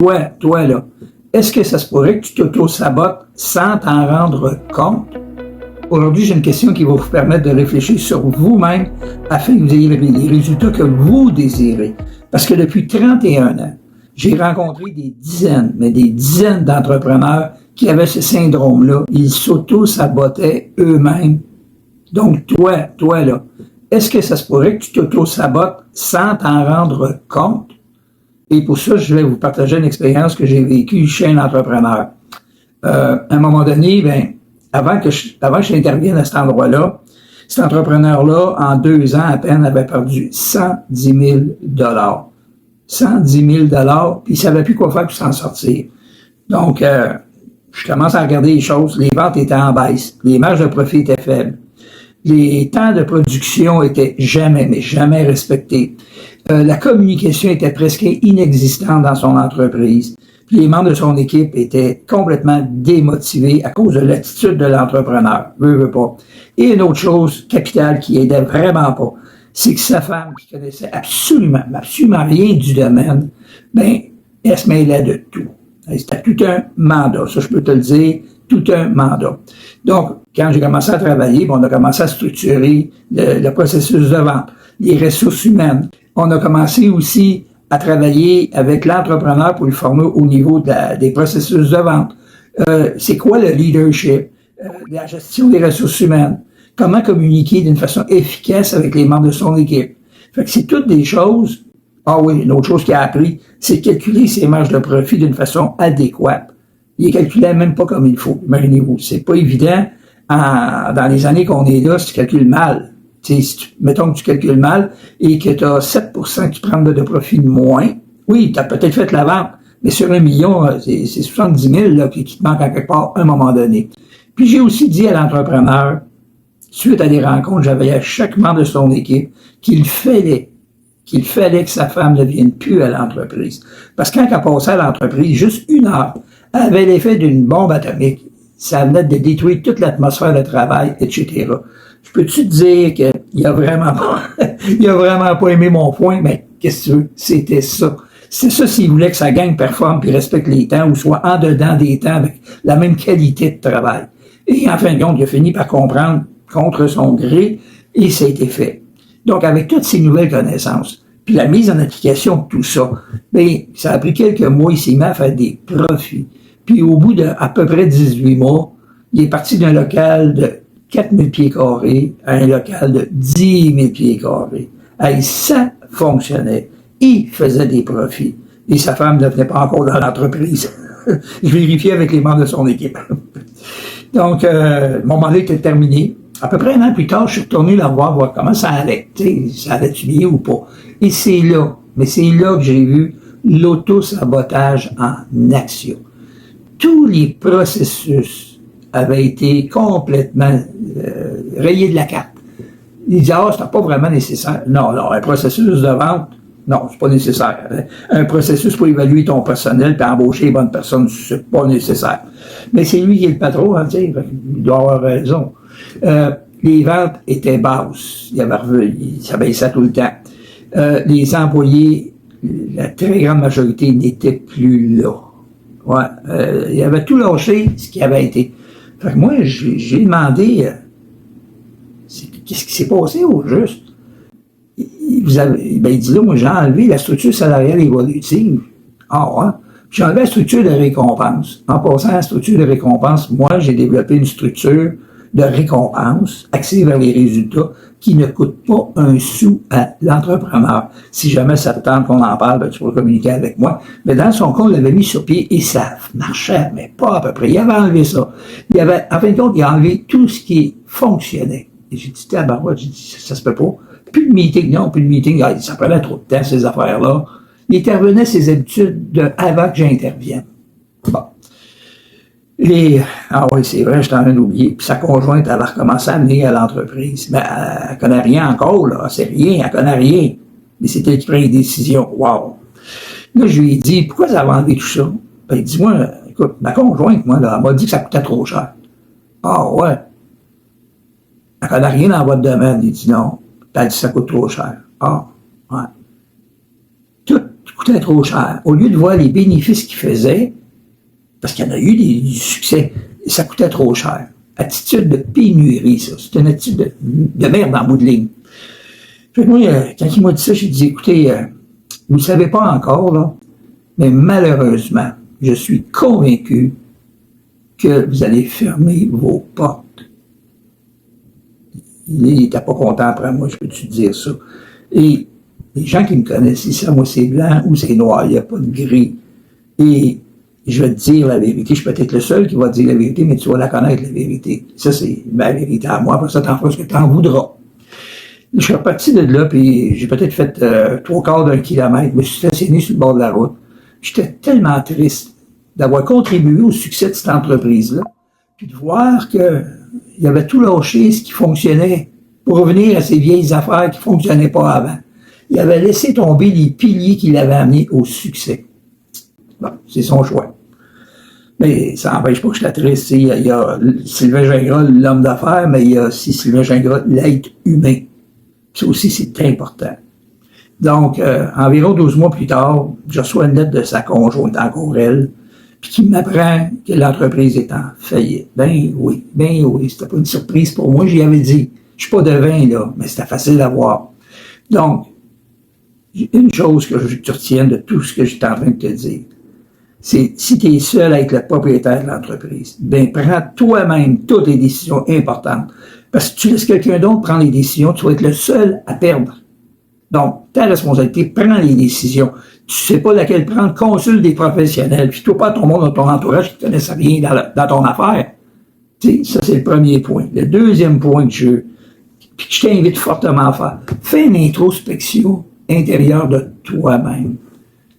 toi, là, est-ce que ça se pourrait que tu t'auto-sabotes sans t'en rendre compte? Aujourd'hui, j'ai une question qui va vous permettre de réfléchir sur vous-même afin que vous ayez les résultats que vous désirez. Parce que depuis 31 ans, j'ai rencontré des dizaines, mais des dizaines d'entrepreneurs qui avaient ce syndrome-là. Ils s'auto-sabotaient eux-mêmes. Donc, toi, là, est-ce que ça se pourrait que tu t'auto-sabotes sans t'en rendre compte? Et pour ça, je vais vous partager une expérience que j'ai vécue chez un entrepreneur. À un moment donné, avant que j'intervienne à cet endroit-là, cet entrepreneur-là, en 2 ans à peine, avait perdu 110 000 110 000 puis il savait plus quoi faire pour s'en sortir. Donc, je commence à regarder les choses. Les ventes étaient en baisse. Les marges de profit étaient faibles. Les temps de production étaient jamais, mais jamais respectés. La communication était presque inexistante dans son entreprise. Puis les membres de son équipe étaient complètement démotivés à cause de l'attitude de l'entrepreneur. Veut pas. Et une autre chose capitale qui aidait vraiment pas, c'est que sa femme, qui connaissait absolument rien du domaine, elle se mêlait de tout. C'était tout un mandat. Ça, je peux te le dire, tout un mandat. Donc, quand j'ai commencé à travailler, on a commencé à structurer le processus de vente, les ressources humaines. On a commencé aussi à travailler avec l'entrepreneur pour le former au niveau des processus de vente. C'est quoi le leadership, la gestion des ressources humaines, comment communiquer d'une façon efficace avec les membres de son équipe. Fait que c'est toutes des choses. Ah oui, une autre chose qu'il a appris, c'est calculer ses marges de profit d'une façon adéquate. Il les calculait même pas comme il faut. Imaginez-vous, c'est pas évident dans les années qu'on est là si tu calcules mal. Mettons que tu calcules mal et que tu as 7% que tu prends de profit de moins. Oui, tu as peut-être fait la vente, mais sur 1 million, c'est 70 000 là, qui te manque à quelque part à un moment donné. Puis j'ai aussi dit à l'entrepreneur, suite à des rencontres, j'avais à chaque membre de son équipe qu'il fallait que sa femme ne vienne plus à l'entreprise. Parce que quand elle passait à l'entreprise, juste 1 heure, elle avait l'effet d'une bombe atomique. Ça venait de détruire toute l'atmosphère de travail, etc. Je peux-tu te dire qu'il a vraiment pas aimé mon point, mais qu'est-ce que tu veux? C'était ça. C'est ça s'il voulait que sa gang performe puis respecte les temps ou soit en dedans des temps avec la même qualité de travail. Et en fin de compte, il a fini par comprendre contre son gré et ça a été fait. Donc, avec toutes ces nouvelles connaissances, puis la mise en application de tout ça, ça a pris quelques mois, il s'est mis à faire des profits. Puis au bout de à peu près 18 mois, il est parti d'un local de 4 000 pieds carrés à un local de 10 000 pieds carrés. Et ça fonctionnait. Il faisait des profits. Et sa femme ne venait pas encore dans l'entreprise. Je vérifiais avec les membres de son équipe. Donc, mon mandat était terminé. À peu près 1 an plus tard, je suis retourné la voir comment ça allait. Ça allait-tu bien ou pas? Et c'est là que j'ai vu l'auto-sabotage en action. Tous les processus avaient été complètement rayés de la carte. Ils disaient, c'était pas vraiment nécessaire. Non, un processus de vente, non, c'est pas nécessaire. Un processus pour évaluer ton personnel et embaucher les bonnes personnes, c'est pas nécessaire. Mais c'est lui qui est le patron, il doit avoir raison. Les ventes étaient basses. Ça baissait tout le temps. Les employés, la très grande majorité n'étaient plus là. Il avait tout lâché ce qui avait été. Fait que moi, j'ai demandé qu'est-ce qui s'est passé au juste? Il dit là, moi j'ai enlevé la structure salariale évolutive. J'ai enlevé la structure de récompense. En passant à la structure de récompense, moi, j'ai développé une structure de récompense axée vers les résultats qui ne coûte pas un sou à l'entrepreneur. Si jamais ça te tente qu'on en parle, tu pourras communiquer avec moi. Mais dans son compte, il l'avait mis sur pied et ça marchait, mais pas à peu près. Il avait enlevé ça. En fin de compte, il a enlevé tout ce qui fonctionnait. Et j'ai dit, j'ai dit, ça se peut pas. Plus de meeting, ça prenait trop de temps, ces affaires-là. Il intervenait ses habitudes avant que j'intervienne. Bon. C'est vrai, je suis en train d'oublier. Puis sa conjointe, elle a recommencé à amener à l'entreprise. Mais elle connaît rien encore, là. C'est rien, elle connaît rien. Mais c'est elle qui prend les décisions. Wow. Là, je lui ai dit, pourquoi vous avez enlevé tout ça? Il dit, moi, écoute, ma conjointe, moi, là, elle m'a dit que ça coûtait trop cher. Ouais. Elle connaît rien dans votre domaine. Il dit non. Puis elle dit, ça coûte trop cher. Ouais. Tout coûtait trop cher. Au lieu de voir les bénéfices qu'il faisait, parce qu'il y en a eu du succès, ça coûtait trop cher. Attitude de pénurie, ça. C'est une attitude de merde en bout de ligne. Fait que moi, quand il m'a dit ça, j'ai dit, écoutez, vous ne le savez pas encore, là, mais malheureusement, je suis convaincu que vous allez fermer vos portes. Il n'était pas content après moi, je peux te dire ça. Et les gens qui me connaissent, ils savent, moi, c'est blanc ou c'est noir, il n'y a pas de gris. Et je vais te dire la vérité. Je suis peut-être le seul qui va te dire la vérité, mais tu vas la connaître, la vérité. Ça, c'est ma vérité à moi. Après ça, t'en feras ce que t'en voudras. Je suis reparti de là, puis j'ai peut-être fait 3/4 d'un kilomètre. Je me suis stationné sur le bord de la route. J'étais tellement triste d'avoir contribué au succès de cette entreprise-là, puis de voir que il avait tout lâché, ce qui fonctionnait, pour revenir à ces vieilles affaires qui fonctionnaient pas avant. Il avait laissé tomber les piliers qui l'avaient amené au succès. Bon, c'est son choix. Mais ça n'empêche pas que je suis triste. Il y a Sylvain Gingras, l'homme d'affaires, mais il y a aussi Sylvain Gingras, l'être humain. Ça aussi, c'est important. Donc, environ 12 mois plus tard, je reçois une lettre de sa conjointe, encore elle, puis qui m'apprend que l'entreprise est en faillite. Ben oui, c'était pas une surprise pour moi, j'y avais dit. Je suis pas devin, là, mais c'était facile à voir. Donc, une chose que tu retiennes de tout ce que j'étais en train de te dire, c'est si tu es seul à être le propriétaire de l'entreprise, ben prends toi-même toutes les décisions importantes. Parce que tu laisses quelqu'un d'autre prendre les décisions, tu vas être le seul à perdre. Donc, ta responsabilité, prends les décisions. Tu sais pas laquelle prendre, consulte des professionnels. Puis toi, pas ton monde dans ton entourage qui ne connaissent rien dans ton affaire. Tu sais, ça, c'est le premier point. Le deuxième point que je t'invite fortement à faire, fais une introspection intérieure de toi-même.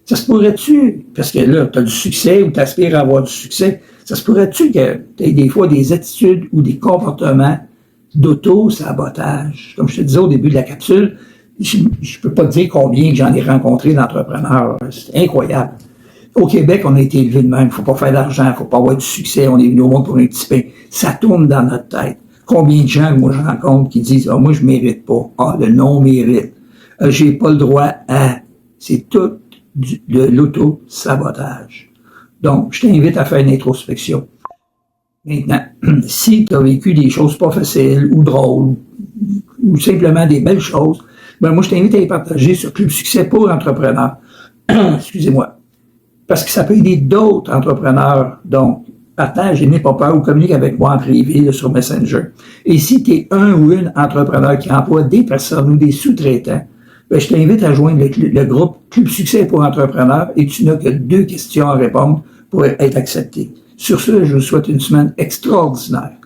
Ça se pourrait-tu, parce que là, tu as du succès ou tu aspires à avoir du succès, ça se pourrait-tu que tu aies des fois des attitudes ou des comportements d'auto-sabotage? Comme je te disais au début de la capsule, je peux pas te dire combien j'en ai rencontré d'entrepreneurs. C'est incroyable. Au Québec, on a été élevé de même. Faut pas faire d'argent, faut pas avoir du succès, on est venu au monde pour un petit pain. Ça tourne dans notre tête. Combien de gens, moi, je rencontre qui disent, ah, moi, je mérite pas. Ah, le non-mérite. J'ai pas le droit à. C'est tout de l'auto-sabotage. Donc, je t'invite à faire une introspection. Maintenant, si tu as vécu des choses pas faciles ou drôles, ou simplement des belles choses, ben moi, je t'invite à les partager sur Club Succès pour entrepreneurs. Excusez-moi. Parce que ça peut aider d'autres entrepreneurs. Donc, partage et n'aie pas peur ou communique avec moi en privé là, sur Messenger. Et si tu es un ou une entrepreneur qui emploie des personnes ou des sous-traitants, ben, je t'invite à joindre le groupe Club Succès pour entrepreneurs et tu n'as que 2 questions à répondre pour être accepté. Sur ce, je vous souhaite une semaine extraordinaire.